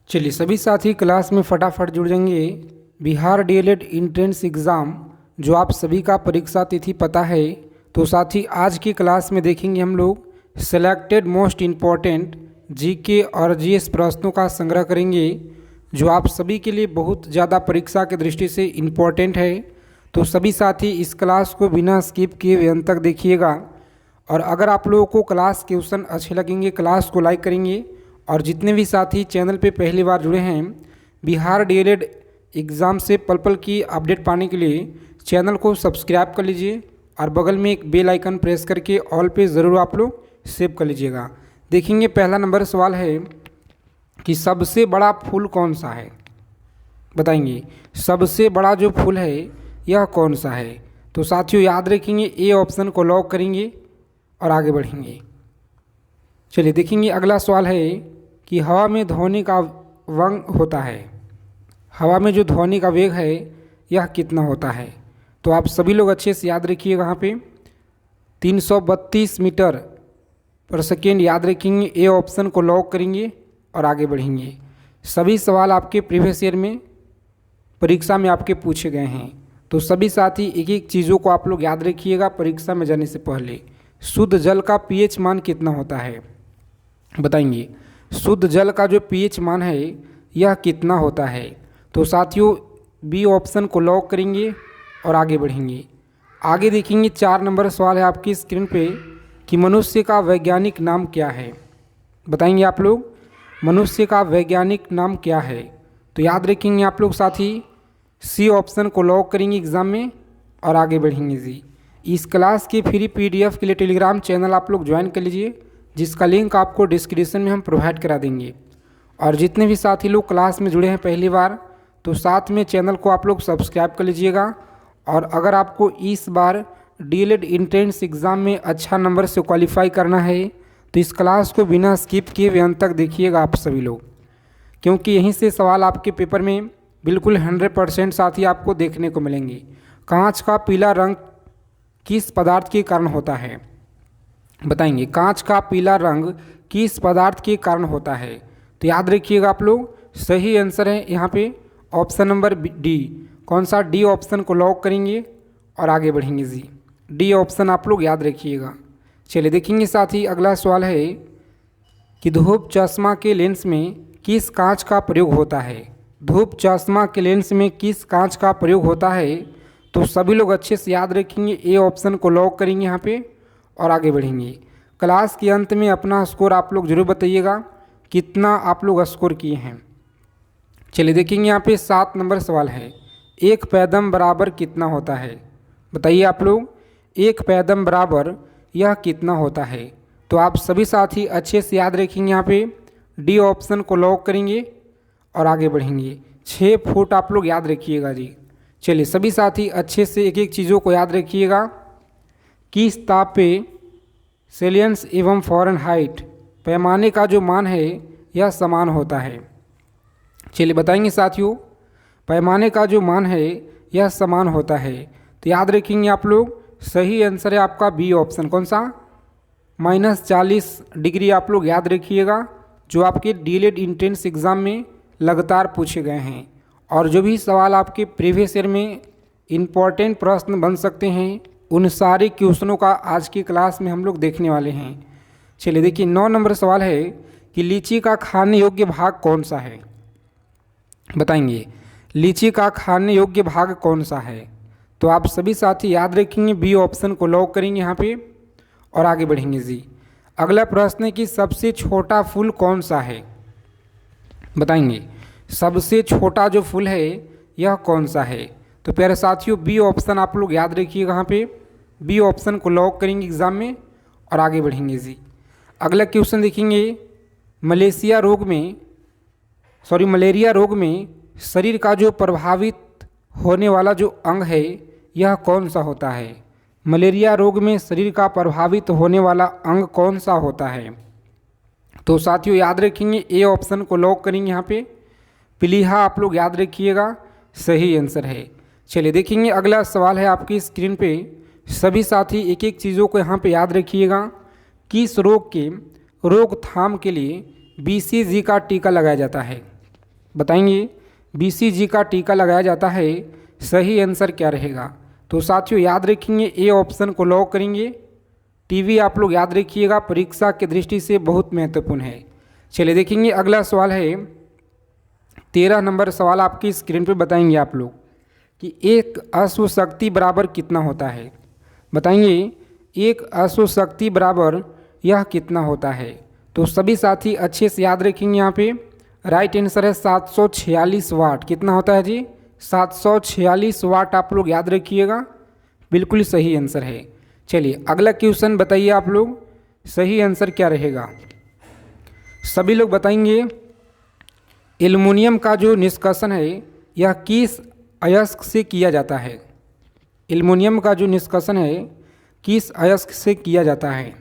चलिए सभी साथी क्लास में फटाफट जुड़ जाएंगे। बिहार डीएलएड एंट्रेंस एग्ज़ाम जो आप सभी का परीक्षा तिथि पता है, तो साथी आज की क्लास में देखेंगे हम लोग सेलेक्टेड मोस्ट इम्पॉर्टेंट जीके और जीएस प्रश्नों का संग्रह करेंगे जो आप सभी के लिए बहुत ज़्यादा परीक्षा की दृष्टि से इम्पॉर्टेंट है। तो सभी साथी इस क्लास को बिना स्किप किए हुए अंत तक देखिएगा। और अगर आप लोगों को क्लास के क्वेश्चन अच्छे लगेंगे, क्लास को लाइक करेंगे। और जितने भी साथी चैनल पे पहली बार जुड़े हैं, बिहार डीएलएड एग्ज़ाम से पल पल की अपडेट पाने के लिए चैनल को सब्सक्राइब कर लीजिए और बगल में एक बेल आइकन प्रेस करके ऑल पे ज़रूर आप लोग सेव कर लीजिएगा। देखेंगे पहला नंबर सवाल है कि सबसे बड़ा फूल कौन सा है। बताएंगे सबसे बड़ा जो फूल है यह कौन सा है। तो साथियों याद रखेंगे ए ऑप्शन को लॉक करेंगे और आगे बढ़ेंगे। चलिए देखेंगे अगला सवाल है कि हवा में ध्वनि का वेग होता है। हवा में जो ध्वनि का वेग है यह कितना होता है। तो आप सभी लोग अच्छे से याद रखिएगा। यहाँ पे 332 मीटर पर सेकेंड याद रखेंगे। ए ऑप्शन को लॉक करेंगे और आगे बढ़ेंगे। सभी सवाल आपके प्रीवियस ईयर में परीक्षा में आपके पूछे गए हैं, तो सभी साथी एक एक चीज़ों को आप लोग याद रखिएगा परीक्षा में जाने से पहले। शुद्ध जल का पीएच मान कितना होता है। बताएंगे शुद्ध जल का जो पीएच मान है यह कितना होता है। तो साथियों बी ऑप्शन को लॉक करेंगे और आगे बढ़ेंगे। आगे देखेंगे 4 नंबर सवाल है आपकी स्क्रीन पे कि मनुष्य का वैज्ञानिक नाम क्या है। बताएंगे आप लोग मनुष्य का वैज्ञानिक नाम क्या है। तो याद रखेंगे आप लोग साथी सी ऑप्शन को लॉक करेंगे एग्ज़ाम में और आगे बढ़ेंगे जी। इस क्लास की फ्री पीडीएफ के लिए टेलीग्राम चैनल आप लोग ज्वाइन कर लीजिए, जिसका लिंक आपको डिस्क्रिप्शन में हम प्रोवाइड करा देंगे। और जितने भी साथी लोग क्लास में जुड़े हैं पहली बार, तो साथ में चैनल को आप लोग सब्सक्राइब कर लीजिएगा। और अगर आपको इस बार डीएलएड एंट्रेंस एग्ज़ाम में अच्छा नंबर से क्वालिफाई करना है, तो इस क्लास को बिना स्किप किए हुए अंत तक देखिएगा आप सभी लोग, क्योंकि यहीं से सवाल आपके पेपर में बिल्कुल 100% साथी आपको देखने को मिलेंगे। कांच का पीला रंग किस पदार्थ के कारण होता है। बताएंगे कांच का पीला रंग किस पदार्थ के कारण होता है। तो याद रखिएगा आप लोग सही आंसर है यहाँ पे ऑप्शन नंबर डी। कौन सा? डी ऑप्शन को लॉक करेंगे और आगे बढ़ेंगे जी। डी ऑप्शन आप लोग याद रखिएगा। चलिए देखेंगे साथी अगला सवाल है कि धूप चश्मा के लेंस में किस कांच का प्रयोग होता है। धूप चश्मा के लेंस में किस कांच का प्रयोग होता है। तो सभी लोग अच्छे से याद रखेंगे। ए ऑप्शन को लॉक करेंगे यहाँ पे और आगे बढ़ेंगे। क्लास के अंत में अपना स्कोर आप लोग जरूर बताइएगा कितना आप लोग स्कोर किए हैं। चलिए देखेंगे यहाँ पे 7 नंबर सवाल है, एक पैदम बराबर कितना होता है। बताइए आप लोग एक पैदम बराबर यह कितना होता है। तो आप सभी साथी अच्छे से याद रखेंगे। यहाँ पे डी ऑप्शन को लॉक करेंगे और आगे बढ़ेंगे। 6 फुट आप लोग याद रखिएगा जी। चलिए सभी साथी अच्छे से एक एक चीज़ों को याद रखिएगा। किस ताप पे सेल्सियस एवं फ़ारेनहाइट पैमाने का जो मान है यह समान होता है। चलिए बताएंगे साथियों पैमाने का जो मान है यह समान होता है। तो याद रखेंगे आप लोग सही आंसर है आपका बी ऑप्शन। कौन सा? -40 डिग्री आप लोग याद रखिएगा, जो आपके डीएलएड एंट्रेंस एग्ज़ाम में लगातार पूछे गए हैं। और जो भी सवाल आपके प्रीवियस ईयर में इम्पॉर्टेंट प्रश्न बन सकते हैं, उन सारे क्वेश्चनों का आज की क्लास में हम लोग देखने वाले हैं। चलिए देखिए 9 नंबर सवाल है कि लीची का खाने योग्य भाग कौन सा है। बताएंगे लीची का खाने योग्य भाग कौन सा है। तो आप सभी साथी याद रखेंगे। बी ऑप्शन को लॉक करेंगे यहाँ पे और आगे बढ़ेंगे जी। अगला प्रश्न है कि सबसे छोटा फूल कौन सा है। बताएंगे सबसे छोटा जो फूल है यह कौन सा है। तो प्यारे साथियों बी ऑप्शन आप लोग याद रखिएगा। यहाँ पे बी ऑप्शन को लॉक करेंगे एग्ज़ाम में और आगे बढ़ेंगे जी। अगला क्वेश्चन देखेंगे मलेरिया रोग में शरीर का जो प्रभावित होने वाला जो अंग है यह कौन सा होता है। मलेरिया रोग में शरीर का प्रभावित होने वाला अंग कौन सा होता है। तो साथियों याद रखेंगे ए ऑप्शन को लॉक करेंगे। यहाँ पे प्लीहा आप लोग याद रखिएगा, सही आंसर है। चलिए देखेंगे अगला सवाल है आपकी स्क्रीन पे। सभी साथी एक एक चीज़ों को यहाँ पे याद रखिएगा। किस रोग के रोकथाम के लिए बीसीजी का टीका लगाया जाता है। बताएंगे BCG का टीका लगाया जाता है, सही आंसर क्या रहेगा। तो साथियों याद रखेंगे ए ऑप्शन को लॉक करेंगे। टीवी आप लोग याद रखिएगा, परीक्षा की दृष्टि से बहुत महत्वपूर्ण है। चलिए देखेंगे अगला सवाल है 13 नंबर सवाल आपकी स्क्रीन पे बताएंगे आप लोग कि एक अश्व शक्ति बराबर कितना होता है। बताएंगे एक अश्व शक्ति बराबर यह कितना होता है। तो सभी साथी अच्छे से याद रखेंगे, यहाँ पे राइट आंसर है 746 वाट। कितना होता है जी? 746 वाट आप लोग याद रखिएगा, बिल्कुल सही आंसर है। चलिए अगला क्वेश्चन बताइए आप लोग, सही आंसर क्या रहेगा। सभी लोग बताएंगे एल्युमिनियम का जो निष्कासन है यह किस अयस्क से किया जाता है। एल्युमिनियम का जो निष्कासन है किस अयस्क से किया जाता है।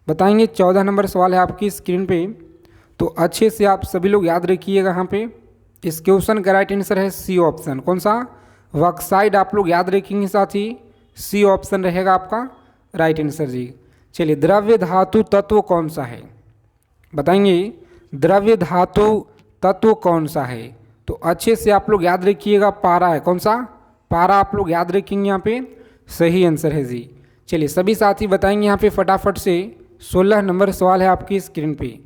बताएंगे 14 नंबर सवाल है आपकी स्क्रीन पे, तो अच्छे से आप सभी लोग याद रखिएगा। यहाँ पे इस क्वेश्चन का राइट आंसर है सी ऑप्शन। कौन सा? बॉक्साइट आप लोग याद रखेंगे साथी, सी ऑप्शन रहेगा आपका राइट आंसर जी। चलिए द्रव्य धातु तत्व कौन सा है। बताएंगे द्रव्य धातु तत्व कौन सा है। तो अच्छे से आप लोग याद रखिएगा, पारा है। कौन सा? पारा आप लोग याद रखेंगे, यहाँ पे सही आंसर है जी। चलिए सभी साथी बताएंगे यहाँ पे फटाफट से। 16 नंबर सवाल है आपकी स्क्रीन पे,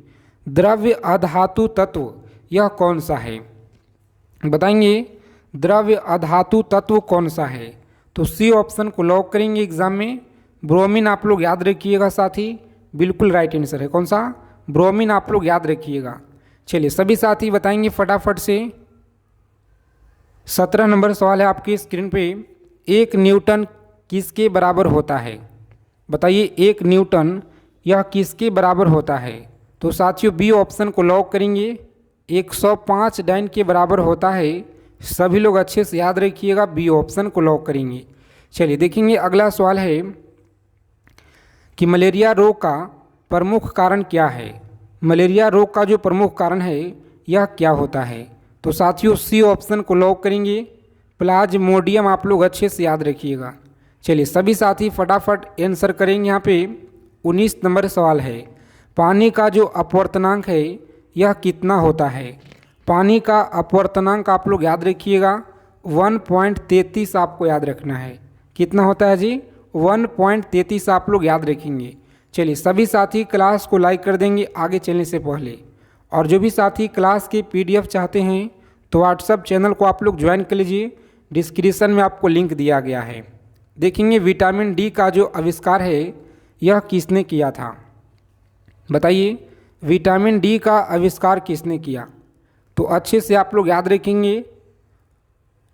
द्रव्य अधातु तत्व यह कौन सा है। बताएंगे द्रव्य अधातु तत्व कौन सा है। तो सी ऑप्शन को लॉक करेंगे एग्जाम में। ब्रोमीन आप लोग याद रखिएगा साथी, बिल्कुल राइट आंसर है। कौन सा? ब्रोमीन आप लोग याद रखिएगा। चलिए सभी साथी बताएंगे फटाफट से। 17 नंबर सवाल है आपकी स्क्रीन पे, एक न्यूटन किसके बराबर होता है। बताइए एक न्यूटन यह किसके बराबर होता है। तो साथियों बी ऑप्शन को लॉक करेंगे, 105 डाइन के बराबर होता है। सभी लोग अच्छे से याद रखिएगा, बी ऑप्शन को लॉक करेंगे। चलिए देखेंगे अगला सवाल है कि मलेरिया रोग का प्रमुख कारण क्या है। मलेरिया रोग का जो प्रमुख कारण है यह क्या होता है। तो साथियों सी ऑप्शन को लॉक करेंगे, प्लाज्मोडियम आप लोग अच्छे से याद रखिएगा। चलिए सभी साथी फटाफट आंसर करेंगे। यहाँ पे 19 नंबर सवाल है, पानी का जो अपवर्तनांक है यह कितना होता है। पानी का अपवर्तनांक आप लोग याद रखिएगा 1.33 आपको याद रखना है। कितना होता है जी? 1.33 आप लोग याद रखेंगे। चलिए सभी साथी क्लास को लाइक कर देंगे आगे चलने से पहले, और जो भी साथी क्लास के PDF चाहते हैं तो व्हाट्सएप चैनल को आप लोग ज्वाइन कर लीजिए, डिस्क्रिप्शन में आपको लिंक दिया गया है। देखेंगे विटामिन डी का जो आविष्कार है यह किसने किया था। बताइए विटामिन डी का आविष्कार किसने किया। तो अच्छे से आप लोग याद रखेंगे,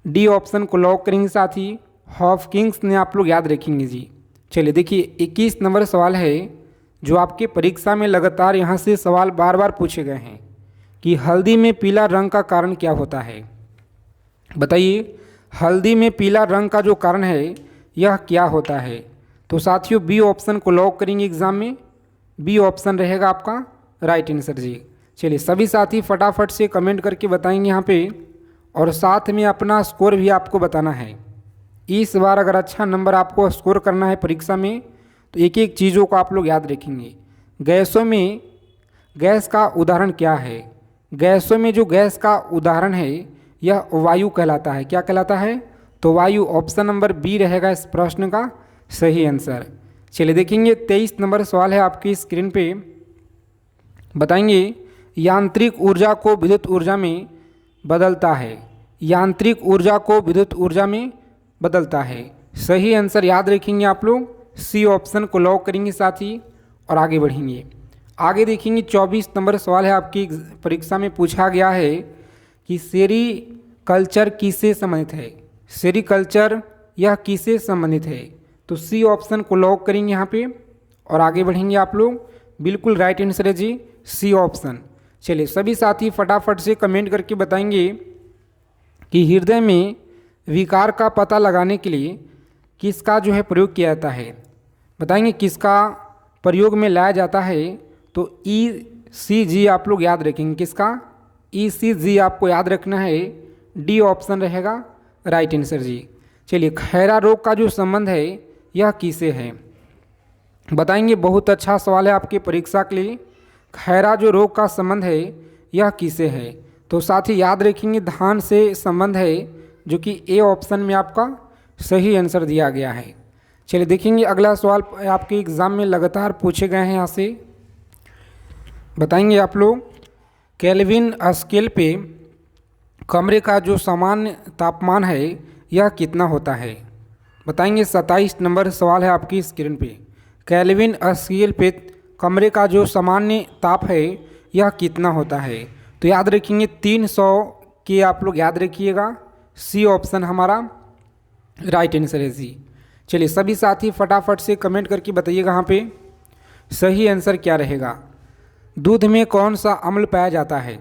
डी ऑप्शन को लॉक करेंगे साथी, हॉपकिंस ने आप लोग याद रखेंगे जी। चलिए देखिए 21 नंबर सवाल है जो आपके परीक्षा में लगातार यहाँ से सवाल बार बार पूछे गए हैं कि हल्दी में पीला रंग का कारण क्या होता है। बताइए हल्दी में पीला रंग का जो कारण है यह क्या होता है। तो साथियों बी ऑप्शन को लॉक करेंगे एग्जाम में, बी ऑप्शन रहेगा आपका राइट आंसर जी। चलिए सभी साथी फटाफट से कमेंट करके बताएंगे यहाँ पे, और साथ में अपना स्कोर भी आपको बताना है। इस बार अगर अच्छा नंबर आपको स्कोर करना है परीक्षा में तो एक एक चीज़ों को आप लोग याद रखेंगे। गैसों में गैस का उदाहरण क्या है। गैसों में जो गैस का उदाहरण है यह वायु कहलाता है। क्या कहलाता है? तो वायु ऑप्शन नंबर बी रहेगा इस प्रश्न का सही आंसर। चलिए देखेंगे 23 नंबर सवाल है आपकी स्क्रीन पे। बताएंगे यांत्रिक ऊर्जा को विद्युत ऊर्जा में बदलता है। यांत्रिक ऊर्जा को विद्युत ऊर्जा में बदलता है। सही आंसर याद रखेंगे आप लोग, सी ऑप्शन को लॉक करेंगे साथी और आगे बढ़ेंगे। आगे देखेंगे 24 नंबर सवाल है आपकी परीक्षा में पूछा गया है कि सेरीकल्चर किससे संबंधित है। सेरीकल्चर यह किससे संबंधित है। तो सी ऑप्शन को लॉक करेंगे यहाँ पे और आगे बढ़ेंगे आप लोग। बिल्कुल राइट आंसर है जी सी ऑप्शन। चलिए सभी साथी फटाफट से कमेंट करके बताएंगे कि हृदय में विकार का पता लगाने के लिए किसका जो है प्रयोग किया जाता है। बताएंगे किसका प्रयोग में लाया जाता है। तो ECG आप लोग याद रखेंगे। किसका? ECG आपको याद रखना है, डी ऑप्शन रहेगा राइट आंसर जी। चलिए खैरा रोग का जो संबंध है यह किसे है। बताएंगे बहुत अच्छा सवाल है आपके परीक्षा के लिए। खैरा जो रोग का संबंध है यह किसे है। तो साथ ही याद रखेंगे धान से संबंध है, जो कि ए ऑप्शन में आपका सही आंसर दिया गया है। चलिए देखेंगे अगला सवाल आपके एग्ज़ाम में लगातार पूछे गए हैं। यहाँ से बताएंगे आप लोग, केल्विन स्केल पे कमरे का जो सामान्य तापमान है यह कितना होता है। बताएंगे 27 नंबर सवाल है आपकी स्क्रीन पे। केल्विन स्केल पे कमरे का जो सामान्य ताप है यह कितना होता है। तो याद रखेंगे 300 के आप लोग याद रखिएगा, सी ऑप्शन हमारा राइट आंसर है जी। चलिए सभी साथी फटाफट से कमेंट करके बताइएगा यहाँ पे सही आंसर क्या रहेगा। दूध में कौन सा अम्ल पाया जाता है।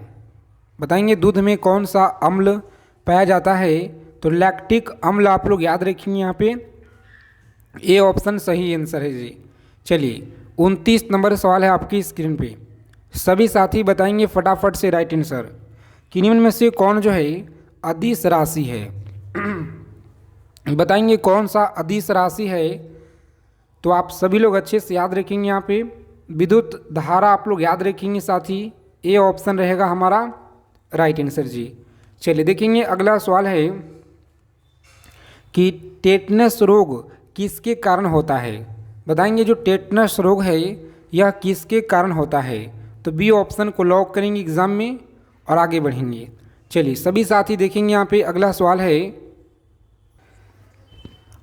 बताएंगे दूध में कौन सा अम्ल पाया जाता है। तो लैक्टिक अम्ल आप लोग याद रखेंगे, यहाँ पे ए ऑप्शन सही आंसर है जी। चलिए 29 नंबर सवाल है आपकी स्क्रीन पे। सभी साथी बताएंगे फटाफट से राइट आंसर कि निम्न में से कौन जो है अदिश राशि है। बताएंगे कौन सा अदिश राशि है। तो आप सभी लोग अच्छे से याद रखेंगे, यहाँ पे विद्युत धारा आप लोग याद रखेंगे साथी, ए ऑप्शन रहेगा हमारा राइट आंसर जी। चलिए देखेंगे अगला सवाल है कि टेटनस रोग किसके कारण होता है। बताएंगे जो टेटनस रोग है यह किसके कारण होता है। तो बी ऑप्शन को लॉक करेंगे एग्जाम में और आगे बढ़ेंगे। चलिए सभी साथी देखेंगे यहाँ पे अगला सवाल है।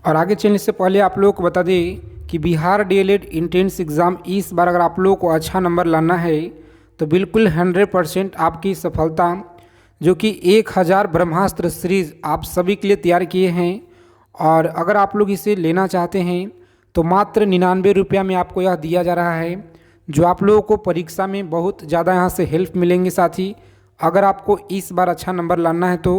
और आगे चलने से पहले आप लोगों को बता दें कि बिहार डीएलएड एंट्रेंस एग्ज़ाम इस बार अगर आप लोगों को अच्छा नंबर लाना है तो बिल्कुल 100% आपकी सफलता, जो कि 1000 ब्रह्मास्त्र सीरीज आप सभी के लिए तैयार किए हैं। और अगर आप लोग इसे लेना चाहते हैं तो मात्र 99 रुपया में आपको यह दिया जा रहा है, जो आप लोगों को परीक्षा में बहुत ज़्यादा यहाँ से हेल्प मिलेंगे। साथ ही अगर आपको इस बार अच्छा नंबर लाना है तो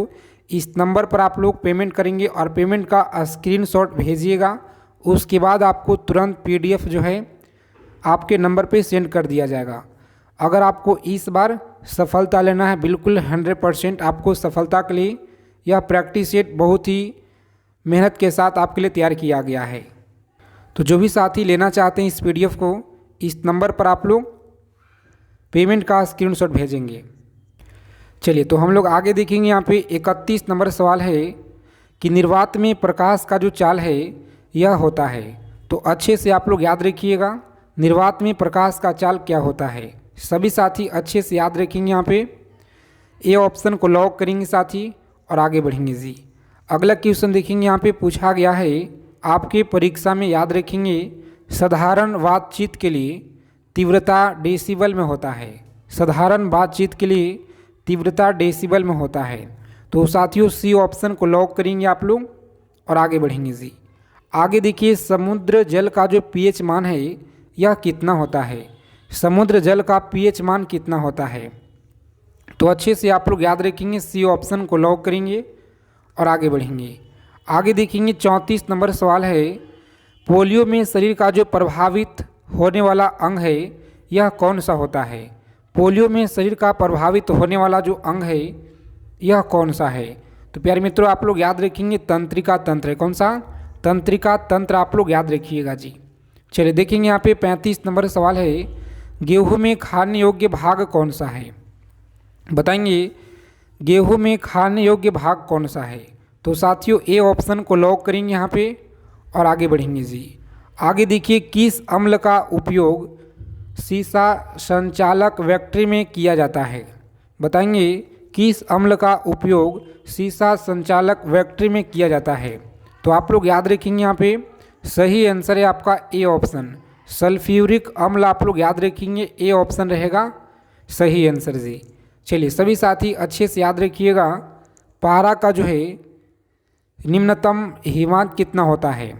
इस नंबर पर आप लोग पेमेंट करेंगे और पेमेंट का स्क्रीनशॉट भेजिएगा। उसके बाद आपको तुरंत पीडीएफ जो है आपके नंबर पे सेंड कर दिया जाएगा। अगर आपको इस बार सफलता लेना है, बिल्कुल 100% आपको सफलता के लिए यह प्रैक्टिस सेट बहुत ही मेहनत के साथ आपके लिए तैयार किया गया है। तो जो भी साथी लेना चाहते हैं इस पीडीएफ को, इस नंबर पर आप लोग पेमेंट का स्क्रीनशॉट भेजेंगे। चलिए तो हम लोग आगे देखेंगे। यहाँ पे 31 नंबर सवाल है कि निर्वात में प्रकाश का जो चाल है यह होता है। तो अच्छे से आप लोग याद रखिएगा, निर्वात में प्रकाश का चाल क्या होता है। सभी साथी अच्छे से याद रखेंगे, यहाँ पे ए ऑप्शन को लॉक करेंगे साथी और आगे बढ़ेंगे जी। अगला क्वेश्चन देखेंगे, यहाँ पे पूछा गया है आपके परीक्षा में, याद रखेंगे साधारण बातचीत के लिए तीव्रता डेसिबल में होता है। साधारण बातचीत के लिए तीव्रता डेसिबल में होता है। तो साथियों सी ऑप्शन को लॉक करेंगे आप लोग और आगे बढ़ेंगे जी। आगे देखिए समुद्र जल का जो पीएच मान है यह कितना होता है। समुद्र जल का पीएच मान कितना होता है। तो अच्छे से आप लोग याद रखेंगे, सी ऑप्शन को लॉक करेंगे और आगे बढ़ेंगे। आगे देखेंगे 34 नंबर सवाल है, पोलियो में शरीर का जो प्रभावित होने वाला अंग है यह कौन सा होता है। पोलियो में शरीर का प्रभावित होने वाला जो अंग है यह कौन सा है। तो प्यारे मित्रों आप लोग याद रखेंगे तंत्रिका तंत्र है। कौन सा? तंत्रिका तंत्र आप लोग याद रखिएगा जी। चलिए देखेंगे यहाँ पे 35 नंबर सवाल है, गेहूं में खाने योग्य भाग कौन सा है। बताएंगे गेहूं में खाने योग्य भाग कौन सा है। तो साथियों ए ऑप्शन को लॉक करेंगे यहाँ पे और आगे बढ़ेंगे जी। आगे देखिए किस अम्ल का उपयोग शीशा संचालक बैटरी में किया जाता है। बताएंगे किस अम्ल का उपयोग शीशा संचालक बैटरी में किया जाता है। तो आप लोग याद रखेंगे, यहाँ पे सही आंसर है आपका ए ऑप्शन सल्फ्यूरिक अम्ल। आप लोग याद रखेंगे ए ऑप्शन रहेगा सही आंसर जी। चलिए सभी साथी अच्छे से याद रखिएगा, पारा का जो है निम्नतम हिमांक कितना होता है।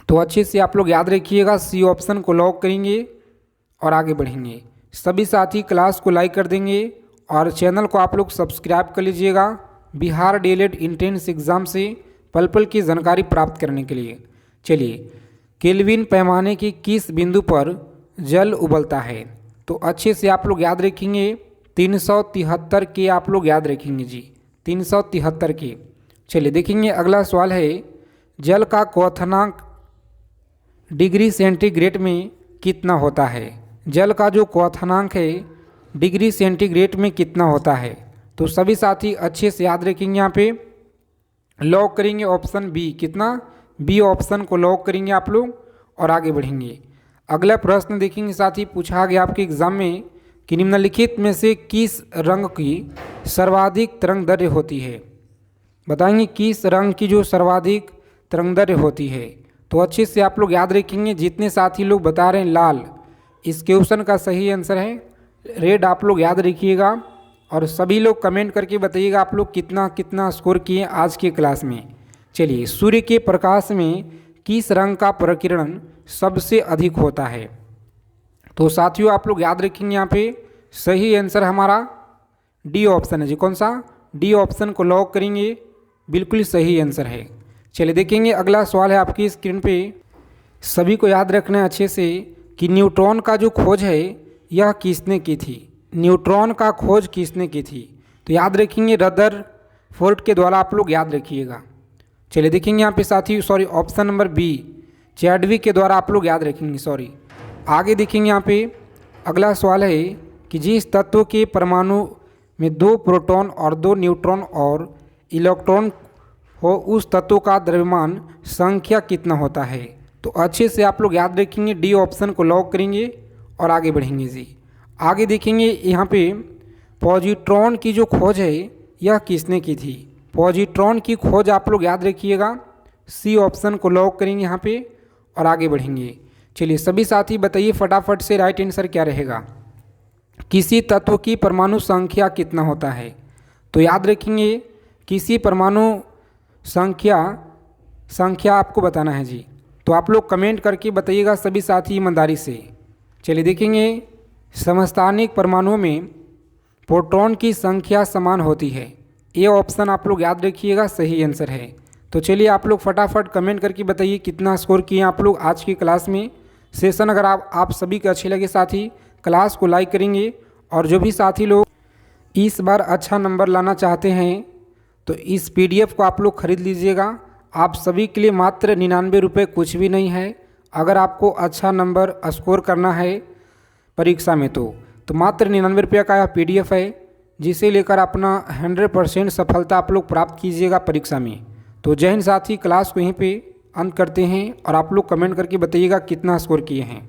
तो अच्छे से आप लोग याद रखिएगा, सी ऑप्शन को लॉक करेंगे और आगे बढ़ेंगे। सभी साथी क्लास को लाइक कर देंगे और चैनल को आप लोग सब्सक्राइब कर लीजिएगा बिहार डीएलएड एंट्रेंस एग्ज़ाम से पल पल की जानकारी प्राप्त करने के लिए। चलिए केल्विन पैमाने की किस बिंदु पर जल उबलता है। तो अच्छे से आप लोग याद रखेंगे 373 के आप लोग याद रखेंगे जी, 373 के। चलिए देखेंगे अगला सवाल है, जल का क्वथनांक डिग्री सेंटीग्रेड में कितना होता है। जल का जो क्वथनांक है डिग्री सेंटीग्रेड में कितना होता है। तो सभी साथी अच्छे से याद रखेंगे। यहाँ पे लॉक करेंगे ऑप्शन बी, कितना, बी ऑप्शन को लॉक करेंगे आप लोग और आगे बढ़ेंगे। अगला प्रश्न देखेंगे साथी, पूछा गया आपके एग्जाम में कि निम्नलिखित में से किस रंग की सर्वाधिक तरंगदैर्घ्य होती है। बताएंगे किस रंग की जो सर्वाधिक तरंगदैर्घ्य होती है। तो अच्छे से आप लोग याद रखेंगे। जितने साथी लोग बता रहे हैं लाल, इस क्वेश्चन का सही आंसर है रेड, आप लोग याद रखिएगा। और सभी लोग कमेंट करके बताइएगा आप लोग कितना कितना स्कोर किए आज के क्लास में। चलिए, सूर्य के प्रकाश में किस रंग का प्रकीर्णन सबसे अधिक होता है। तो साथियों आप लोग याद रखेंगे, यहाँ पे सही आंसर हमारा डी ऑप्शन है जी। कौन सा, डी ऑप्शन को लॉक करेंगे, बिल्कुल सही आंसर है। चलिए देखेंगे अगला सवाल है आपकी स्क्रीन पे। सभी को याद रखना है अच्छे से कि न्यूट्रॉन का जो खोज है यह किसने की थी। न्यूट्रॉन का खोज किसने की थी। तो याद रखेंगे रदरफोर्ड के द्वारा, आप लोग याद रखिएगा। चलिए देखेंगे यहाँ पे साथी, sorry option number B, Chadwick के द्वारा आप लोग याद रखेंगे, सॉरी। आगे देखेंगे यहाँ पे अगला सवाल है कि जिस तत्व के परमाणु में 2 प्रोटॉन और 2 न्यूट्रॉन और इलेक्ट्रॉन हो उस तत्व का द्रव्यमान संख्या कितना होता है। तो अच्छे से आप लोग याद रखेंगे, डी ऑप्शन को लॉक करेंगे और आगे बढ़ेंगे जी। आगे देखेंगे यहाँ पे पॉजिट्रॉन की जो खोज है यह किसने की थी। पॉजिट्रॉन की खोज आप लोग याद रखिएगा, सी ऑप्शन को लॉक करेंगे यहाँ पे और आगे बढ़ेंगे। चलिए सभी साथी बताइए फटाफट से राइट आंसर क्या रहेगा। किसी तत्व की परमाणु संख्या कितना होता है। तो याद रखेंगे किसी परमाणु संख्या आपको बताना है जी। तो आप लोग कमेंट करके बताइएगा सभी साथी ईमानदारी से। चलिए देखेंगे समस्थानिक परमाणुओं में प्रोटॉन की संख्या समान होती है। ये ऑप्शन आप लोग याद रखिएगा, सही आंसर है। तो चलिए आप लोग फटाफट कमेंट करके बताइए कितना स्कोर किए आप लोग आज की क्लास में। सेशन अगर आप सभी को अच्छे लगे साथी, क्लास को लाइक करेंगे। और जो भी साथी लोग इस बार अच्छा नंबर लाना चाहते हैं तो इस PDF को आप लोग खरीद लीजिएगा। आप सभी के लिए मात्र 99 रुपये, कुछ भी नहीं है। अगर आपको अच्छा नंबर स्कोर करना है परीक्षा में तो मात्र 99 रुपये का यह PDF है, जिसे लेकर अपना 100% सफलता आप लोग प्राप्त कीजिएगा परीक्षा में। तो जय हिंद साथी, क्लास को यहीं पे अंत करते हैं और आप लोग कमेंट करके बताइएगा कितना स्कोर किए हैं।